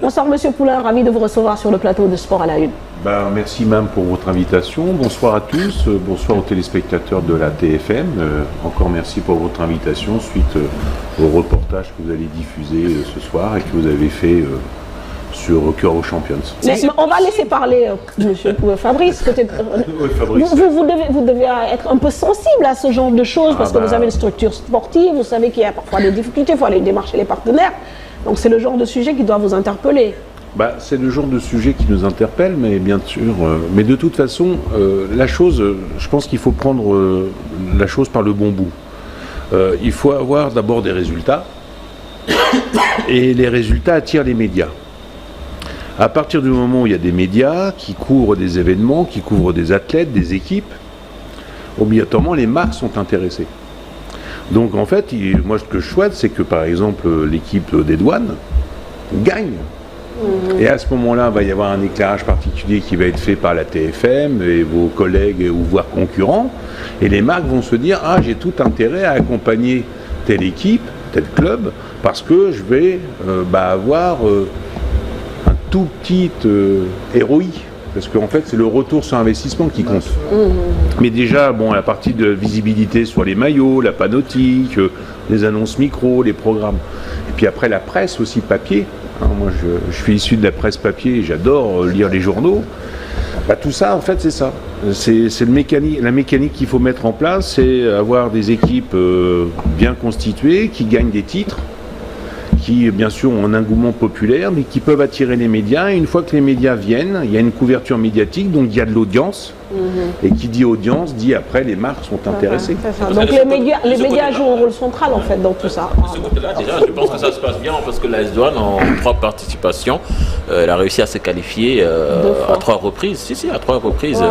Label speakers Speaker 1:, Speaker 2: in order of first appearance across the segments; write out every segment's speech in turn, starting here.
Speaker 1: Bonsoir Monsieur Poulain, ravi de vous recevoir sur le plateau de Sport à la Une.
Speaker 2: Merci Mme pour votre invitation. Bonsoir à tous, bonsoir aux téléspectateurs de la TFM. Encore merci pour votre invitation suite au reportage que vous allez diffuser ce soir et que vous avez fait sur Cœur aux Champions.
Speaker 1: Mais on va laisser parler Monsieur Fabrice.
Speaker 2: Oui, Fabrice.
Speaker 1: Vous devez être un peu sensible à ce genre de choses parce que vous avez une structure sportive, vous savez qu'il y a parfois des difficultés, il faut aller démarcher les partenaires. Donc c'est le genre de sujet qui doit vous interpeller.
Speaker 2: C'est le genre de sujet qui nous interpelle, mais bien sûr. Mais de toute façon, la chose, je pense qu'il faut prendre la chose par le bon bout. Il faut avoir d'abord des résultats, et les résultats attirent les médias. À partir du moment où il y a des médias qui couvrent des événements, qui couvrent des athlètes, des équipes, obligatoirement les marques sont intéressées. Donc en fait, moi ce que je souhaite, c'est que par exemple l'équipe des douanes gagne. Et à ce moment-là, il va y avoir un éclairage particulier qui va être fait par la TFM et vos collègues ou voire concurrents. Et les marques vont se dire, ah, j'ai tout intérêt à accompagner telle équipe, tel club, parce que je vais avoir un tout petit ROI. Parce qu'en fait, c'est le retour sur investissement qui compte. Mais déjà, la partie de visibilité sur les maillots, la panoptique, les annonces micro, les programmes. Et puis après, la presse aussi papier. Moi, je suis issu de la presse papier et j'adore lire les journaux. Tout ça, en fait, c'est ça. C'est la mécanique qu'il faut mettre en place, c'est avoir des équipes bien constituées, qui gagnent des titres, qui, bien sûr, ont un engouement populaire, mais qui peuvent attirer les médias. Et une fois que les médias viennent, il y a une couverture médiatique, donc il y a de l'audience. Et qui dit audience, dit après les marques sont intéressées.
Speaker 1: Donc les médias jouent un rôle central en fait dans tout ça.
Speaker 3: De ce côté-là, déjà, je pense que ça se passe bien parce que l'AS Douanes, en 3 participations, elle a réussi à se qualifier à 3 reprises. Si, à 3 reprises.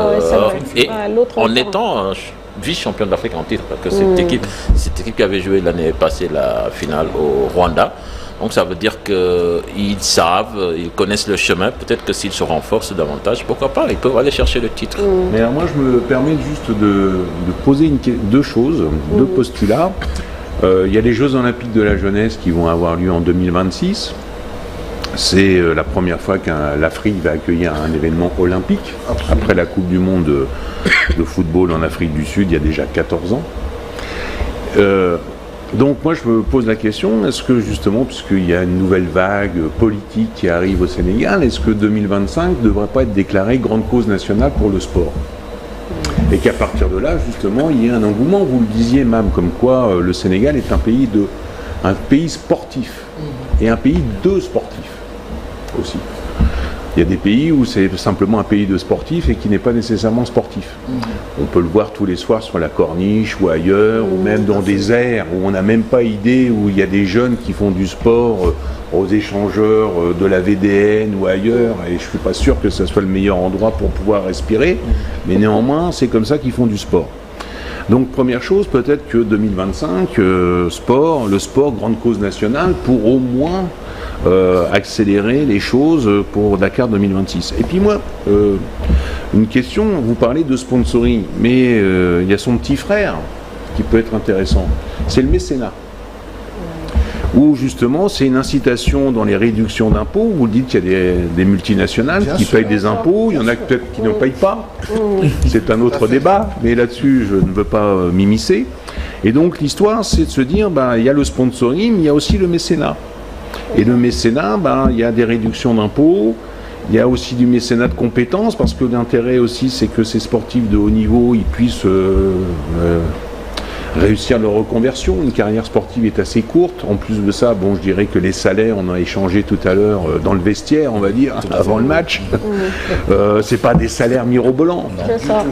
Speaker 3: Et en étant vice-championne d'Afrique en titre, parce que cette équipe qui avait joué l'année passée la finale au Rwanda. Donc ça veut dire qu'ils savent, ils connaissent le chemin. Peut-être que s'ils se renforcent davantage, pourquoi pas, ils peuvent aller chercher le titre.
Speaker 2: Mais alors moi je me permets juste de poser deux choses, deux postulats. Il y a les Jeux Olympiques de la jeunesse qui vont avoir lieu en 2026. C'est la première fois que l'Afrique va accueillir un événement olympique. Après la Coupe du Monde de football en Afrique du Sud, il y a déjà 14 ans. Donc moi je me pose la question, est-ce que justement, puisqu'il y a une nouvelle vague politique qui arrive au Sénégal, est-ce que 2025 ne devrait pas être déclaré grande cause nationale pour le sport? Et qu'à partir de là, justement, il y ait un engouement, vous le disiez même, comme quoi le Sénégal est un pays sportif, et un pays de sportifs aussi. Il y a des pays où c'est simplement un pays de sportifs et qui n'est pas nécessairement sportif. On peut le voir tous les soirs sur la Corniche ou ailleurs, ou même dans des aires où on n'a même pas idée, où il y a des jeunes qui font du sport aux échangeurs de la VDN ou ailleurs, et je ne suis pas sûr que ce soit le meilleur endroit pour pouvoir respirer, mais néanmoins c'est comme ça qu'ils font du sport. Donc première chose, peut-être que 2025, le sport, grande cause nationale, pour au moins accélérer les choses pour Dakar 2026. Et puis moi, une question, vous parlez de sponsoring, mais il y a son petit frère qui peut être intéressant, c'est le mécénat. Où justement c'est une incitation dans les réductions d'impôts. Vous le dites qu'il y a des multinationales qui payent des impôts, il y en a peut-être qui ne payent pas. C'est un autre débat, mais là-dessus je ne veux pas m'immiscer. Et donc l'histoire c'est de se dire, il y a le sponsoring, mais il y a aussi le mécénat. Et le mécénat, il y a des réductions d'impôts, il y a aussi du mécénat de compétences, parce que l'intérêt aussi c'est que ces sportifs de haut niveau ils puissent réussir leur reconversion. Une carrière sportive est assez courte. En plus de ça, je dirais que les salaires, on a échangé tout à l'heure dans le vestiaire, on va dire, avant le match. C'est pas des salaires mirobolants.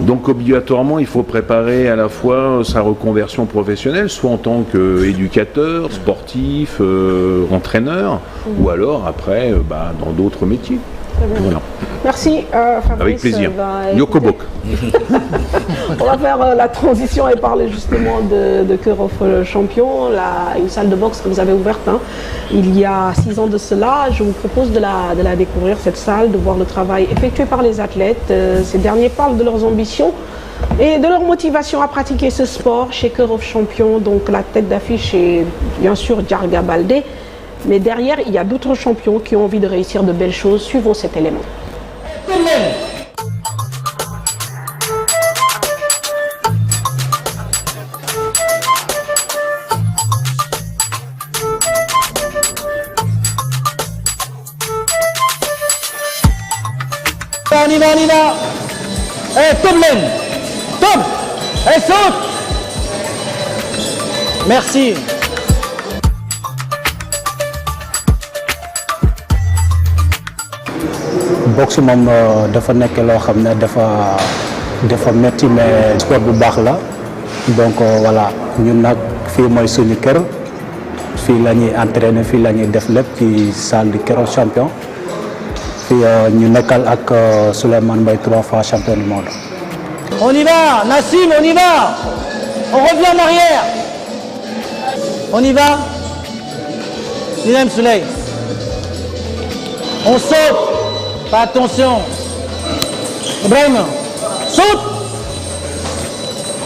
Speaker 2: Donc obligatoirement, il faut préparer à la fois sa reconversion professionnelle, soit en tant qu'éducateur, sportif, entraîneur, ou alors après dans d'autres métiers.
Speaker 1: Voilà. Merci Fabrice.
Speaker 2: Avec plaisir. Yokobok.
Speaker 1: On va faire la transition et parler justement de Cœur aux Champions, une salle de boxe que vous avez ouverte il y a 6 ans de cela. Je vous propose de la découvrir, cette salle, de voir le travail effectué par les athlètes. Ces derniers parlent de leurs ambitions et de leur motivation à pratiquer ce sport chez Cœur aux Champions. Donc la tête d'affiche est bien sûr Djarga Baldé. Mais derrière, il y a d'autres champions qui ont envie de réussir de belles choses. Suivons cet élément.
Speaker 4: On y va, on y va. Tourne l'aine. Tourne. Saute. Merci. Boxe moom dafa nekk loo xam ne dafa metti mais sport bu baax la donc voilà ñun nag fii mooy suñu kër fii la ñuy entraîner fii la ñuy def lépp ci salle du Kero champion fii ñu nekkal ak Souleymane Mbaye 3 fois champion du monde. On y va, Nassim, on y va. On revient en arrière. On y va. Dinem Souley. On saute. Pas attention. Ibrahim, saute.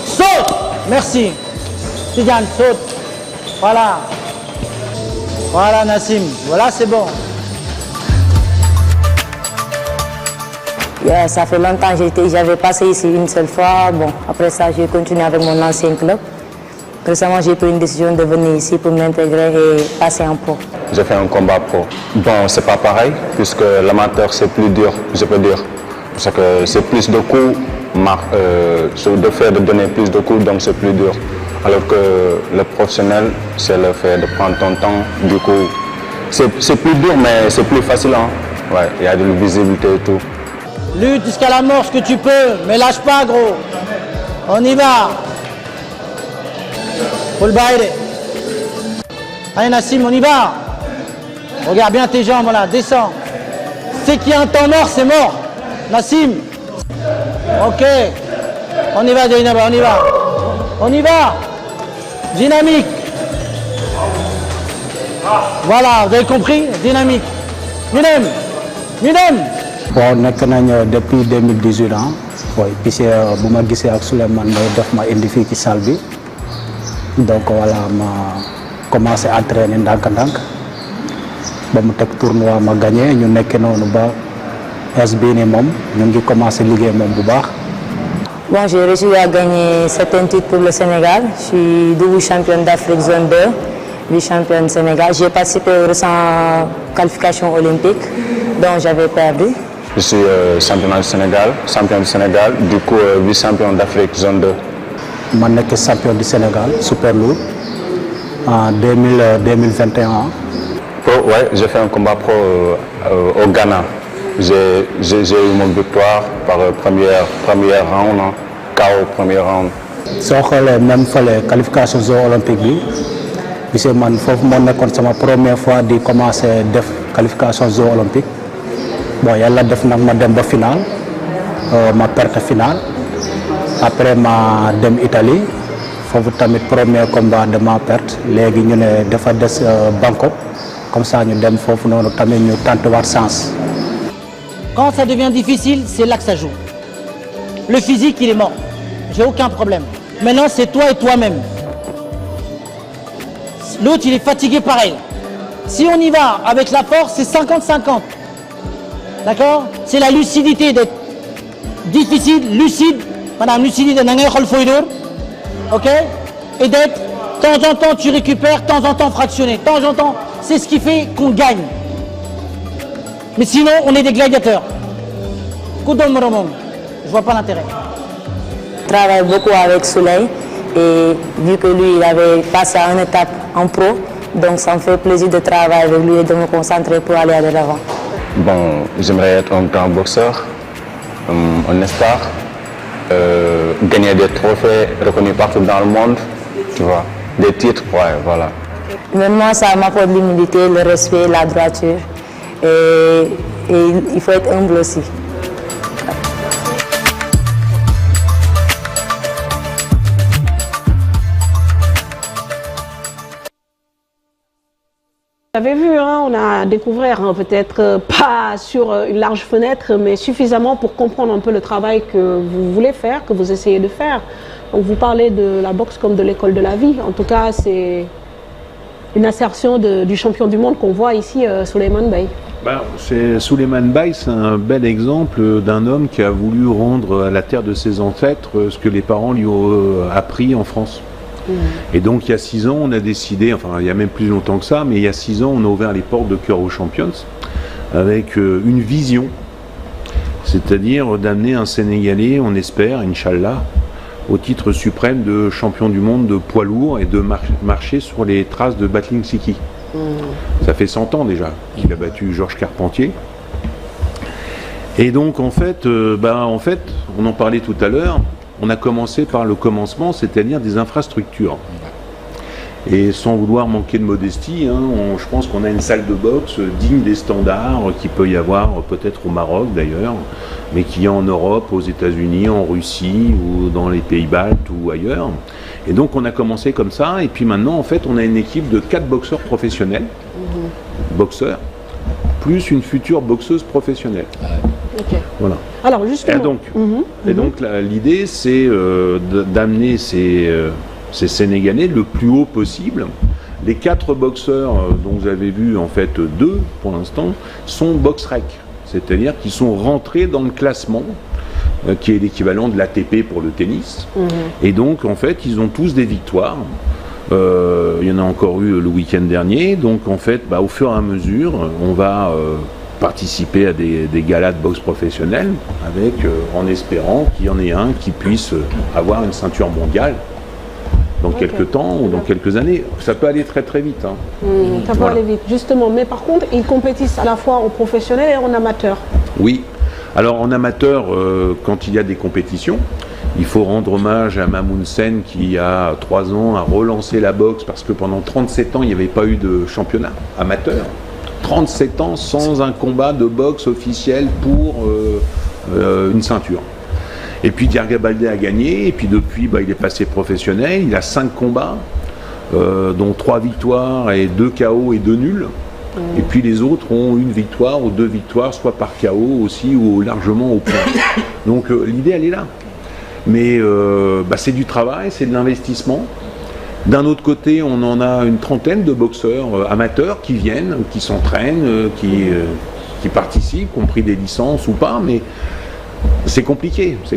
Speaker 4: Saute. Merci. Tidiane, saute. Voilà. Voilà Nassim. Voilà, c'est bon.
Speaker 5: Yeah, ça fait longtemps que j'avais passé ici une seule fois. Bon, après ça, j'ai continué avec mon ancien club. Récemment, j'ai pris une décision de venir ici pour m'intégrer et passer en pro.
Speaker 6: J'ai fait un combat pro. Bon, c'est pas pareil, puisque l'amateur, c'est plus dur, je peux dire. Parce que c'est plus de coups, de fait de donner plus de coups, donc c'est plus dur. Alors que le professionnel, c'est le fait de prendre ton temps. Du coup, c'est plus dur, mais c'est plus facile. Hein? Ouais, il y a de la visibilité et tout.
Speaker 4: Lutte jusqu'à la mort ce que tu peux, mais lâche pas gros. On y va. Full baile. Allez Nassim, on y va. Regarde bien tes jambes, voilà, descends. C'est qu'il y a un temps mort, c'est mort. Nassim. Ok. On y va, Dynaba, on y va. On y va. Dynamique. Voilà, vous avez compris? Dynamique. Minem. Minem. Bon, nekk nañ depuis 2018 ans. Oui, puis bu ma gisee ak Souleymane Mbaye def ma indi fii ci salle bi. Donc voilà, ma commencé à entraîner ndànk-ndànk. Ba mu teg tournoi ma gagné ñu nekk noonu ba bii nii moom ñu ngi commencé liggéey moom bu baax.
Speaker 5: Bon, j'ai réussi à gagner certains titres pour le Sénégal. Je suis double championne d'Afrique zone 2, vice-championne Sénégal. J'ai participé aux récentes qualifications olympiques, dont j'avais perdu.
Speaker 6: Je suis champion du Sénégal, du coup vice-champion d'Afrique zone 2.
Speaker 4: Je suis champion du Sénégal, super lourd, en 2021.
Speaker 6: Ouais, j'ai fait un combat pro au Ghana. J'ai eu mon victoire par première round, hein, KO premier round.
Speaker 4: Si on même fait les qualifications olympiques, c'est ma première fois de commencer les qualifications olympiques. Bon, il y a la finale, ma perte finale. Après ma dem Italie, il faut tamit premier combat de ma perte. Légui ñu né dafa des Bangkok. Comme ça ñu dem fofu nonu tamit ñu tente war sens. Quand ça devient difficile, c'est là que ça joue. Le physique, il est mort. J'ai aucun problème. Maintenant, c'est toi et toi-même. L'autre, il est fatigué pareil. Si on y va avec la force, c'est 50-50. D'accord? C'est la lucidité d'être difficile, lucide. Madame lucidité de ok? Et d'être, de temps en temps, tu récupères, de temps en temps, fractionné. De temps en temps, c'est ce qui fait qu'on gagne. Mais sinon, on est des gladiateurs. Je ne vois pas l'intérêt.
Speaker 5: Je travaille beaucoup avec Souley et vu que lui, il avait passé à une étape en pro, donc ça me fait plaisir de travailler avec lui et de me concentrer pour aller de l'avant.
Speaker 6: Bon, j'aimerais être un grand boxeur, un star, gagner des trophées reconnus partout dans le monde, tu vois, des titres, ouais, voilà.
Speaker 5: Mais moi, ça m'apporte l'humilité, le respect, la droiture. Et il faut être humble aussi.
Speaker 1: Vous avez vu, hein, on a découvert, hein, peut-être pas sur une large fenêtre, mais suffisamment pour comprendre un peu le travail que vous voulez faire, que vous essayez de faire. Donc vous parlez de la boxe comme de l'école de la vie. En tout cas, c'est Une assertion du champion du monde qu'on voit ici, Souleymane Baye.
Speaker 2: Souleymane Baye, c'est un bel exemple d'un homme qui a voulu rendre à la terre de ses ancêtres ce que les parents lui ont appris en France. Et donc il y a 6 ans, on a décidé, enfin il y a même plus longtemps que ça, mais il y a 6 ans, on a ouvert les portes de Cœur aux Champions avec une vision, c'est-à-dire d'amener un Sénégalais, on espère, Inch'Allah, au titre suprême de champion du monde de poids lourd et de marcher sur les traces de Battling Siki. Ça fait 100 ans déjà qu'il a battu Georges Carpentier. Et donc en fait, on en parlait tout à l'heure, on a commencé par le commencement, c'est-à-dire des infrastructures. Et sans vouloir manquer de modestie, je pense qu'on a une salle de boxe digne des standards qu'il peut y avoir peut-être au Maroc d'ailleurs, mais qu'il y a en Europe, aux États-Unis, en Russie ou dans les pays baltes ou ailleurs. Et donc on a commencé comme ça, et puis maintenant en fait on a une équipe de 4 boxeurs professionnels, boxeurs, plus une future boxeuse professionnelle. Voilà.
Speaker 1: Alors justement.
Speaker 2: Et donc l'idée c'est d'amener ces Sénégalais le plus haut possible. Les 4 boxeurs dont vous avez vu en fait 2 pour l'instant sont box-rec, c'est-à-dire qu'ils sont rentrés dans le classement qui est l'équivalent de l'ATP pour le tennis. Et donc en fait ils ont tous des victoires. Il y en a encore eu le week-end dernier. Donc en fait au fur et à mesure on va participer à des galas de boxe professionnelle avec, en espérant qu'il y en ait un qui puisse avoir une ceinture mondiale dans quelques temps ou dans quelques années. Ça peut aller très très vite.
Speaker 1: Ça peut aller vite, justement. Mais par contre, ils compétissent à la fois en professionnel et en amateur.
Speaker 2: Oui. Alors en amateur, quand il y a des compétitions, il faut rendre hommage à Mamoun Sen qui, il y a 3 ans, a relancé la boxe parce que pendant 37 ans, il n'y avait pas eu de championnat amateur. 37 ans sans un combat de boxe officiel pour une ceinture. Et puis Diarga Baldé a gagné, et puis depuis il est passé professionnel, il a 5 combats, dont 3 victoires et 2 KO et 2 nuls. Et puis les autres ont 1 victoire ou 2 victoires, soit par KO aussi ou largement au point. Donc l'idée elle est là. Mais c'est du travail, c'est de l'investissement. D'un autre côté, on en a une trentaine de boxeurs amateurs qui viennent, qui s'entraînent, qui participent, y compris des licences ou pas, mais c'est compliqué, parce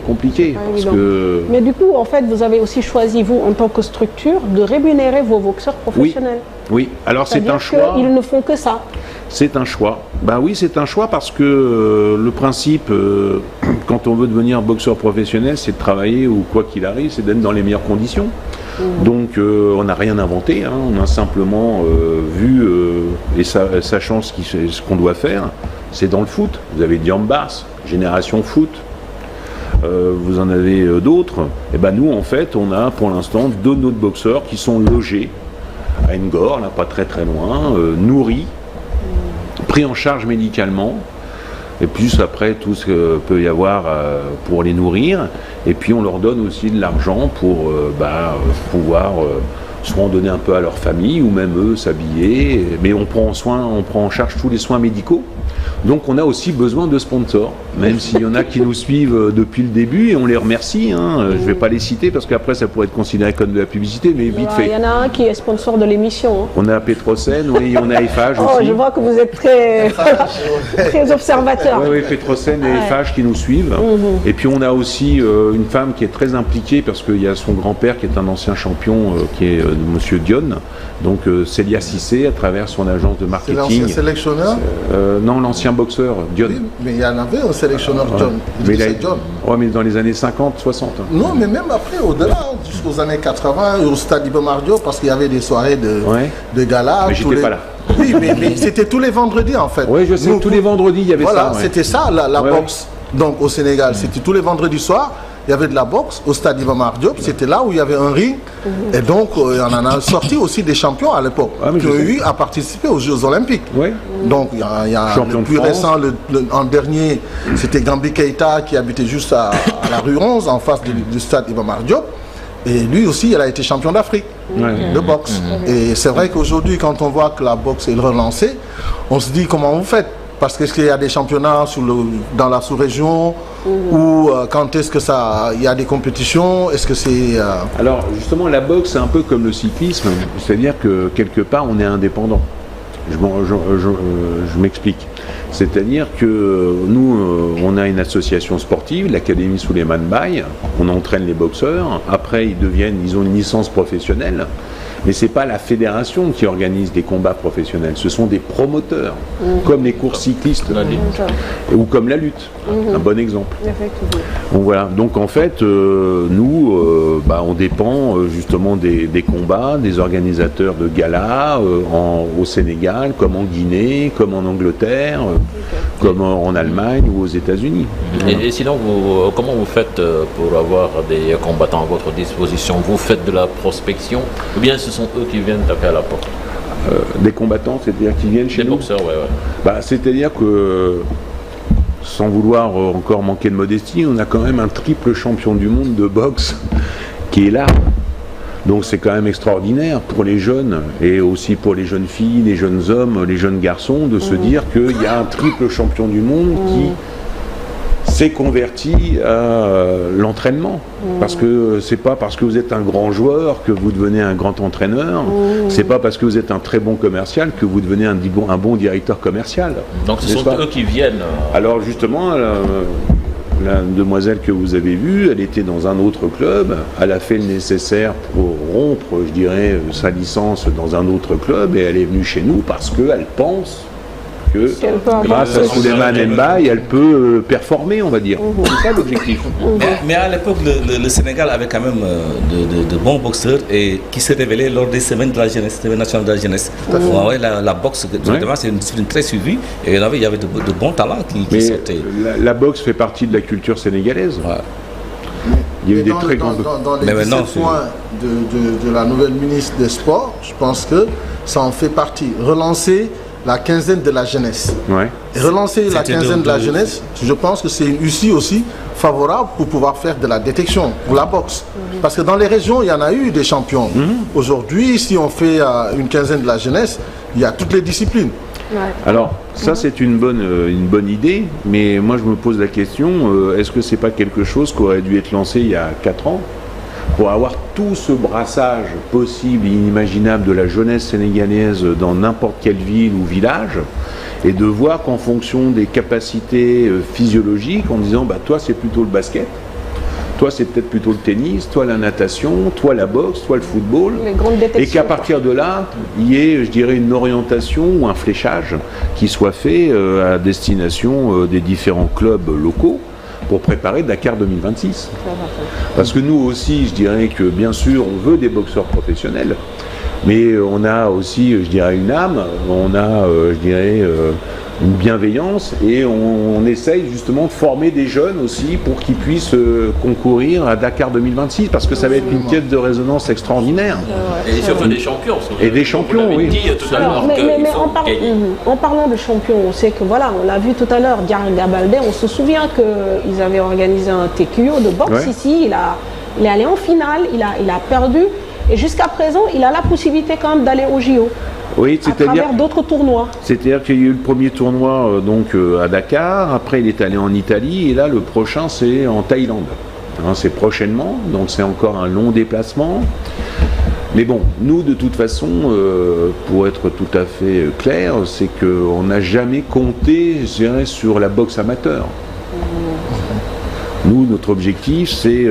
Speaker 2: que...
Speaker 1: Mais du coup, en fait, vous avez aussi choisi, vous, en tant que structure, de rémunérer vos boxeurs professionnels.
Speaker 2: Oui. Alors c'est un choix.
Speaker 1: Ils ne font que ça.
Speaker 2: C'est un choix. Oui, c'est un choix parce que le principe, quand on veut devenir boxeur professionnel, c'est de travailler, ou quoi qu'il arrive, c'est d'être dans les meilleures conditions. Donc on n'a rien inventé, on a simplement vu, et sachant ce qu'on doit faire, c'est dans le foot. Vous avez Diambars, Génération Foot, vous en avez d'autres. Et nous en fait, on a pour l'instant 2 autres boxeurs qui sont logés à Ngor, là pas très très loin, nourris, pris en charge médicalement. Et plus après tout ce que peut y avoir pour les nourrir, et puis on leur donne aussi de l'argent pour pouvoir soit en donner un peu à leur famille ou même eux s'habiller, mais on prend en charge tous les soins médicaux. Donc on a aussi besoin de sponsors, même s'il y en a qui nous suivent depuis le début et on les remercie. Je ne vais pas les citer parce qu'après ça pourrait être considéré comme de la publicité, mais vite fait.
Speaker 1: Il y en a un qui est sponsor de l'émission.
Speaker 2: On a Petrosen, oui, on a Eiffage aussi.
Speaker 1: Je vois que vous êtes très, très observateur.
Speaker 2: Oui, Petrosen et Eiffage qui nous suivent. Et puis on a aussi une femme qui est très impliquée parce qu'il y a son grand-père qui est un ancien champion qui est Monsieur Dione. Donc Célia Cissé à travers son agence de marketing.
Speaker 7: C'est l'ancien sélectionneur
Speaker 2: Non, l'ancien boxeur, Dione.
Speaker 7: Oui, mais il y en avait un sélectionneur, John.
Speaker 2: Oui, mais dans les années 50, 60.
Speaker 7: Non, mais même après, au-delà, jusqu'aux années 80, au stade Iba Mar Diop, parce qu'il y avait des soirées de gala.
Speaker 2: Mais j'étais pas là.
Speaker 7: Oui, mais c'était tous les vendredis en fait.
Speaker 2: Oui, je sais, tous les vendredis il y avait ça.
Speaker 7: Voilà, c'était ça la boxe. Donc au Sénégal, c'était tous les vendredis soirs. Il y avait de la boxe au stade Iba Mar Diop, c'était là où il y avait un ring. Et donc, on en a sorti aussi des champions à l'époque, qui ont eu à participer aux Jeux Olympiques. Donc, il y a le plus récent, en dernier, c'était Gambi Keita qui habitait juste à la rue 11, en face du stade Iba Mar Diop. Et lui aussi, il a été champion d'Afrique de boxe. Et c'est vrai qu'aujourd'hui, quand on voit que la boxe est relancée, on se dit comment vous faites. Parce que est-ce qu'il y a des championnats dans la sous-région ou quand est-ce que il y a des compétitions? Est-ce que c'est...
Speaker 2: Alors justement, la boxe, c'est un peu comme le cyclisme, c'est-à-dire que quelque part, on est indépendant. Je m'explique. C'est-à-dire que nous, on a une association sportive, l'Académie Souleymane Baye, on entraîne les boxeurs, après ils ont une licence professionnelle, mais ce n'est pas la fédération qui organise des combats professionnels, ce sont des promoteurs, comme les courses cyclistes, ou comme la lutte, un bon exemple. Donc voilà, donc en fait, nous, on dépend justement des combats, des organisateurs de galas au Sénégal, comme en Guinée, comme en Angleterre, comme en Allemagne ou aux États-Unis.
Speaker 3: Et sinon, comment vous faites pour avoir des combattants à votre disposition? Vous faites de la prospection ou bien ce sont eux qui viennent taper à la porte?
Speaker 2: Des combattants, c'est-à-dire qui viennent chez nous? Des boxeurs, ouais. C'est-à-dire que, sans vouloir encore manquer de modestie, on a quand même un triple champion du monde de boxe qui est là. Donc c'est quand même extraordinaire pour les jeunes et aussi pour les jeunes filles, les jeunes hommes, les jeunes garçons de se dire qu'il y a un triple champion du monde qui s'est converti à l'entraînement. Parce que c'est pas parce que vous êtes un grand joueur que vous devenez un grand entraîneur, c'est pas parce que vous êtes un très bon commercial que vous devenez un bon directeur commercial.
Speaker 3: Donc ce sont eux qui viennent.
Speaker 2: Alors justement, la demoiselle que vous avez vue, elle était dans un autre club, elle a fait le nécessaire pour rompre, je dirais, sa licence dans un autre club et elle est venue chez nous parce qu'elle pense que grâce à Souleymane Baye, elle peut performer, on va dire. C'est ça l'objectif.
Speaker 8: Mais à l'époque, le Sénégal avait quand même de bons boxeurs et qui se révélaient lors des semaines de la jeunesse, semaines nationales de la jeunesse. La boxe, c'est une discipline très suivie et il y avait de bons talents qui sortaient.
Speaker 2: La boxe fait partie de la culture sénégalaise.
Speaker 7: Il y a eu des très grands... Dans les 17 points de la nouvelle ministre des Sports, je pense que ça en fait partie. Relancer la quinzaine de la jeunesse. Et relancer la quinzaine de la jeunesse, je pense que c'est une issue aussi favorable pour pouvoir faire de la détection pour la boxe. Parce que dans les régions, il y en a eu des champions. Aujourd'hui, si on fait une quinzaine de la jeunesse, il y a toutes les disciplines.
Speaker 2: Alors, ça c'est une bonne idée, mais moi je me pose la question, est-ce que c'est pas quelque chose qui aurait dû être lancé il y a 4 ans pour avoir tout ce brassage possible et inimaginable de la jeunesse sénégalaise dans n'importe quelle ville ou village, et de voir qu'en fonction des capacités physiologiques, en disant toi c'est plutôt le basket, toi c'est peut-être plutôt le tennis, toi la natation, toi la boxe, toi le football, et qu'à partir de là, il y ait, je dirais, une orientation ou un fléchage qui soit fait à destination des différents clubs locaux pour préparer Dakar 2026. Parce que nous aussi, je dirais que bien sûr, on veut des boxeurs professionnels, mais on a aussi, je dirais, une âme, on a, je dirais, une bienveillance, et on essaye justement de former des jeunes aussi pour qu'ils puissent concourir à Dakar 2026, parce que ça va être une pièce de résonance extraordinaire.
Speaker 3: Et surtout des champions.
Speaker 2: Et des champions, oui.
Speaker 1: Mais en parlant de champions, on sait que voilà, on l'a vu tout à l'heure, Diarga Baldé, on se souvient qu'ils avaient organisé un TQO de boxe ici, il est allé en finale, il a perdu, et jusqu'à présent, il a la possibilité quand même d'aller au JO.
Speaker 2: Oui,
Speaker 1: c'est-à-dire à travers d'autres tournois.
Speaker 2: C'est-à-dire qu'il y a eu le premier tournoi à Dakar, après il est allé en Italie, et là le prochain c'est en Thaïlande. C'est prochainement, donc c'est encore un long déplacement. Mais bon, nous de toute façon, pour être tout à fait clair, c'est qu'on n'a jamais compté, je dirais, sur la boxe amateur. Nous, notre objectif, c'est...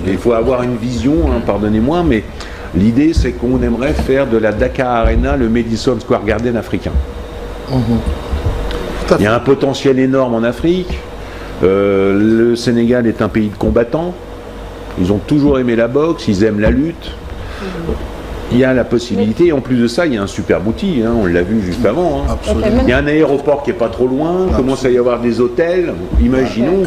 Speaker 2: il faut avoir une vision, pardonnez-moi, mais... l'idée, c'est qu'on aimerait faire de la Dakar Arena le Madison Square Garden africain. Il y a un potentiel énorme en Afrique. Le Sénégal est un pays de combattants. Ils ont toujours aimé la boxe, ils aiment la lutte. Il y a la possibilité, en plus de ça, il y a un super outil, on l'a vu juste avant. Il y a un aéroport qui n'est pas trop loin, commence à y avoir des hôtels, imaginons.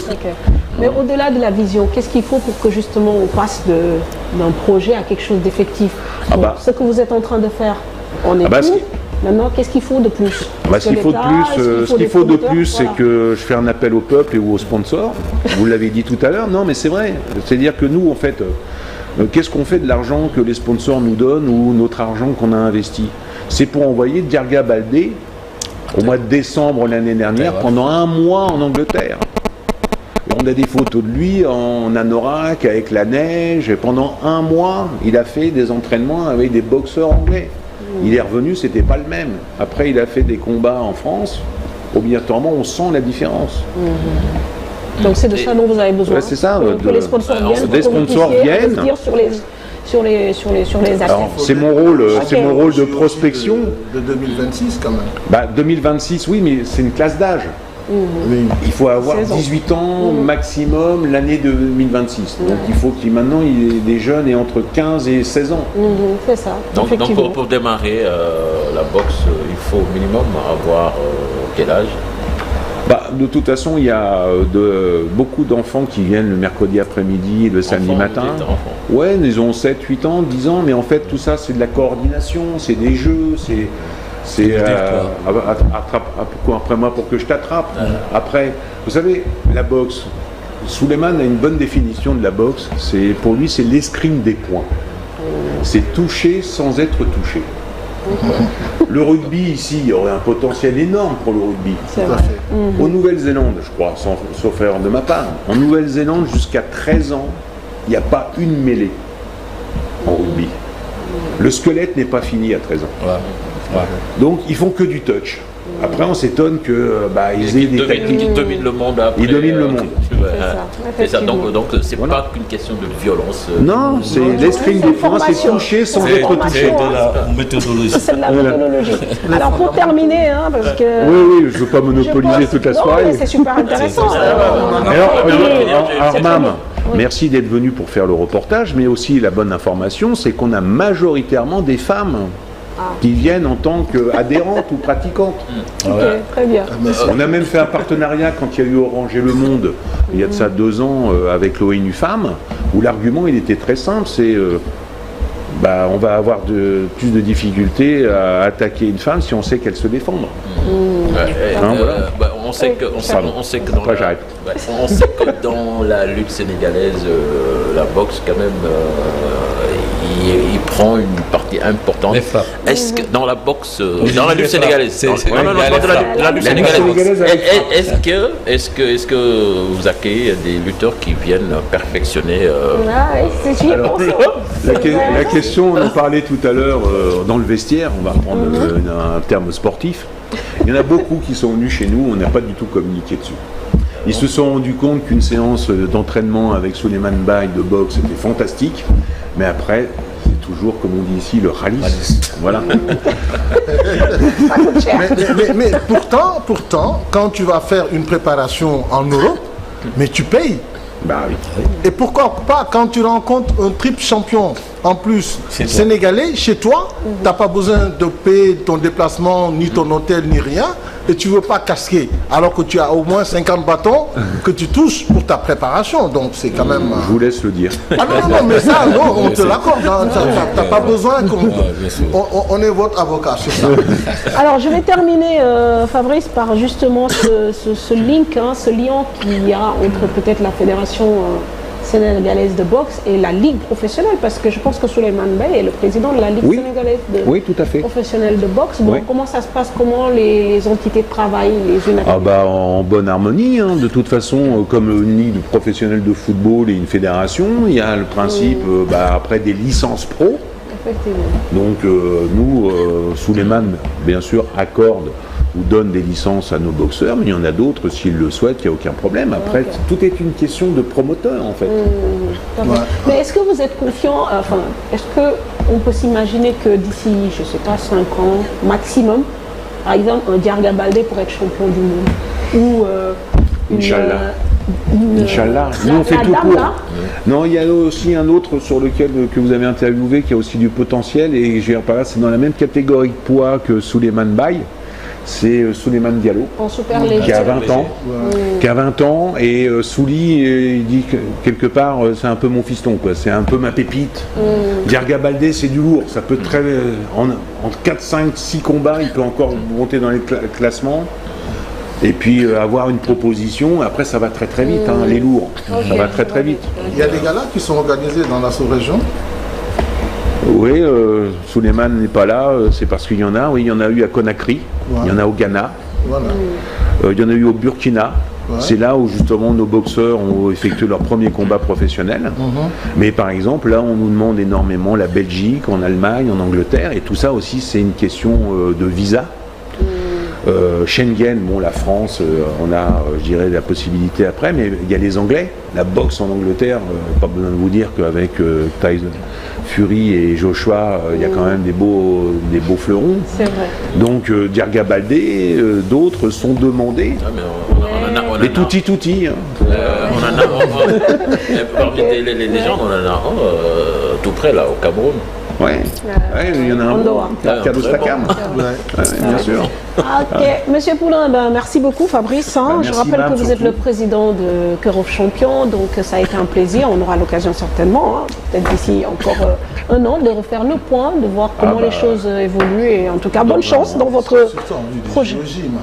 Speaker 1: Mais au-delà de la vision, qu'est-ce qu'il faut pour que justement on passe d'un projet à quelque chose d'effectif? Ce que vous êtes en train de faire, on est maintenant, qu'est-ce qu'il faut de plus?
Speaker 2: Ce qu'il faut de plus, c'est que je fais un appel au peuple et aux sponsors. Vous l'avez dit tout à l'heure, non mais c'est vrai. C'est-à-dire que nous, en fait, qu'est-ce qu'on fait de l'argent que les sponsors nous donnent ou notre argent qu'on a investi? C'est pour envoyer Diarga Baldé au mois de décembre l'année dernière, pendant un mois en Angleterre. On a des photos de lui en anorak avec la neige, et pendant un mois, il a fait des entraînements avec des boxeurs anglais. Il est revenu, c'était pas le même. Après, il a fait des combats en France. Obligatoirement, on sent la différence.
Speaker 1: Donc c'est de ça dont vous avez besoin.
Speaker 2: Ouais, c'est ça.
Speaker 1: Que les sponsors viennent.
Speaker 2: Des sponsors viennent.
Speaker 1: Sur les athlètes.
Speaker 2: C'est mon rôle, c'est mon rôle de prospection.
Speaker 7: De 2026 quand même.
Speaker 2: 2026, oui, mais c'est une classe d'âge. Il faut avoir 18 ans maximum l'année de 2026. Donc il faut qu'il maintenant il y ait des jeunes et entre 15 et 16 ans.
Speaker 1: C'est ça.
Speaker 3: Donc pour démarrer la boxe, il faut au minimum avoir quel âge?
Speaker 2: De toute façon, il y a beaucoup d'enfants qui viennent le mercredi après-midi et le samedi matin. Ouais, ils ont 7, 8 ans, 10 ans, mais en fait tout ça c'est de la coordination, c'est des jeux, c'est après moi pour que je t'attrape. Après, vous savez, la boxe, Souleymane a une bonne définition de la boxe. Pour lui, c'est l'escrime des points. C'est toucher sans être touché. Le rugby ici, il y aurait un potentiel énorme pour le rugby.
Speaker 1: C'est vrai.
Speaker 2: En Nouvelle-Zélande, je crois, sauf erreur de ma part, en Nouvelle-Zélande, jusqu'à 13 ans, il n'y a pas une mêlée en rugby. Le squelette n'est pas fini à 13 ans. Donc ils font que du touch. Après on s'étonne que ils aient des techniques.
Speaker 3: Ils dominent le monde après.
Speaker 2: Ils dominent le monde.
Speaker 3: C'est ça. Donc c'est pas qu'une question de violence.
Speaker 2: Non, c'est l'escrime des points, c'est toucher sans être touché.
Speaker 8: C'est de la méthodologie.
Speaker 1: C'est de la méthodologie. Alors pour terminer, parce que...
Speaker 2: Oui, je ne veux pas monopoliser toute la soirée.
Speaker 1: Non, mais c'est super intéressant.
Speaker 2: Alors Mam, merci d'être venu pour faire le reportage, mais aussi la bonne information, c'est qu'on a majoritairement des femmes qui viennent en tant qu'adhérentes ou pratiquantes.
Speaker 1: Ok, très bien.
Speaker 2: On a même fait un partenariat quand il y a eu Orange et Le Monde, il y a de ça 2 ans, avec l'ONU Femmes, où l'argument il était très simple, c'est on va avoir plus de difficultés à attaquer une femme si on sait qu'elle se défendre.
Speaker 3: On sait que dans la lutte sénégalaise, la boxe quand même, il prend une partie importante. Est-ce que dans la boxe, dans la lutte sénégalaise, est-ce que vous accueillez des lutteurs qui viennent perfectionner
Speaker 2: la question, on en parlait tout à l'heure dans le vestiaire, on va reprendre un terme sportif. Il y en a beaucoup qui sont venus chez nous, on n'a pas du tout communiqué dessus. Ils se sont rendus compte qu'une séance d'entraînement avec Souleymane Baye de boxe était fantastique, mais après, c'est toujours, comme on dit ici, le rallye. Voilà.
Speaker 7: mais pourtant, quand tu vas faire une préparation en Europe, mais tu payes.
Speaker 2: Oui.
Speaker 7: Et pourquoi pas quand tu rencontres un triple champion en plus sénégalais chez toi, tu n'as pas besoin de payer ton déplacement, ni ton hôtel, ni rien, et tu ne veux pas casquer, alors que tu as au moins 50 bâtons que tu touches pour ta préparation. Donc c'est quand même...
Speaker 2: Je vous laisse le dire.
Speaker 7: Non, mais ça, non, on te l'accorde. Tu n'as pas besoin on est votre avocat sur ça.
Speaker 1: Alors je vais terminer, Fabrice, par justement ce link, ce lien qu'il y a entre peut-être la fédération sénégalaise de boxe et la ligue professionnelle, parce que je pense que Souleymane Baye est le président de la ligue sénégalaise professionnelle de boxe. Donc comment ça se passe, comment les entités travaillent les unes avec les autres?
Speaker 2: En bonne harmonie, de toute façon, comme une ligue professionnelle de football et une fédération, il y a le principe après des licences pro.
Speaker 1: Effectivement.
Speaker 2: Donc nous, Souleymane, bien sûr, accorde ou donne des licences à nos boxeurs, mais il y en a d'autres, s'ils le souhaitent, il n'y a aucun problème. Après, tout est une question de promoteur, en fait.
Speaker 1: Mais est-ce que vous êtes confiant, est-ce qu'on peut s'imaginer que d'ici, je ne sais pas, 5 ans maximum, par exemple, un Diarga Baldé pourrait être champion du monde, ou
Speaker 2: Inch'Allah. Nous, on fait tout court. Non, il y a aussi un autre sur lequel que vous avez interviewé qui a aussi du potentiel, et je vais en parler, c'est dans la même catégorie de poids que Souleymane Baye. C'est Souleymane Diallo, qui a 20 ans. Qui a 20 ans, et Souli, il dit que quelque part, c'est un peu mon fiston, quoi. C'est un peu ma pépite. Diarga Baldé, c'est du lourd. Ça peut en 4, 5, 6 combats, il peut encore monter dans les classements. Et puis avoir une proposition, après ça va très très vite, les lourds. Ça va très très vite.
Speaker 7: Il y a des galas qui sont organisés dans la sous-région.
Speaker 2: Oui, Souleymane n'est pas là, c'est parce qu'il y en a. Oui, il y en a eu à Conakry, il y en a au Ghana, il y en a eu au Burkina. C'est là où justement nos boxeurs ont effectué leur premier combat professionnel. Mais par exemple, là, on nous demande énormément la Belgique, en Allemagne, en Angleterre, et tout ça aussi, c'est une question de visa. Schengen, bon, la France, on a, je dirais, la possibilité après, mais il y a les Anglais. La boxe en Angleterre, pas besoin de vous dire qu'avec Tyson Fury et Joshua, il y a quand même des beaux fleurons.
Speaker 1: C'est vrai.
Speaker 2: Donc, Dirga Baldé, d'autres sont demandés. Les touti-touti.
Speaker 3: On en a, parmi les légendes, on en a un tout près là, au Cameroun.
Speaker 2: Ouais, il y en a un. Carlos Takam. Bien sûr.
Speaker 1: Ok, Monsieur Poulain, merci beaucoup Fabrice. Je rappelle que vous êtes le président de Cœur of Champions, donc ça a été un plaisir. On aura l'occasion certainement, peut-être d'ici encore un an, de refaire le point, de voir comment les choses évoluent. Et en tout cas, bonne chance dans votre projet.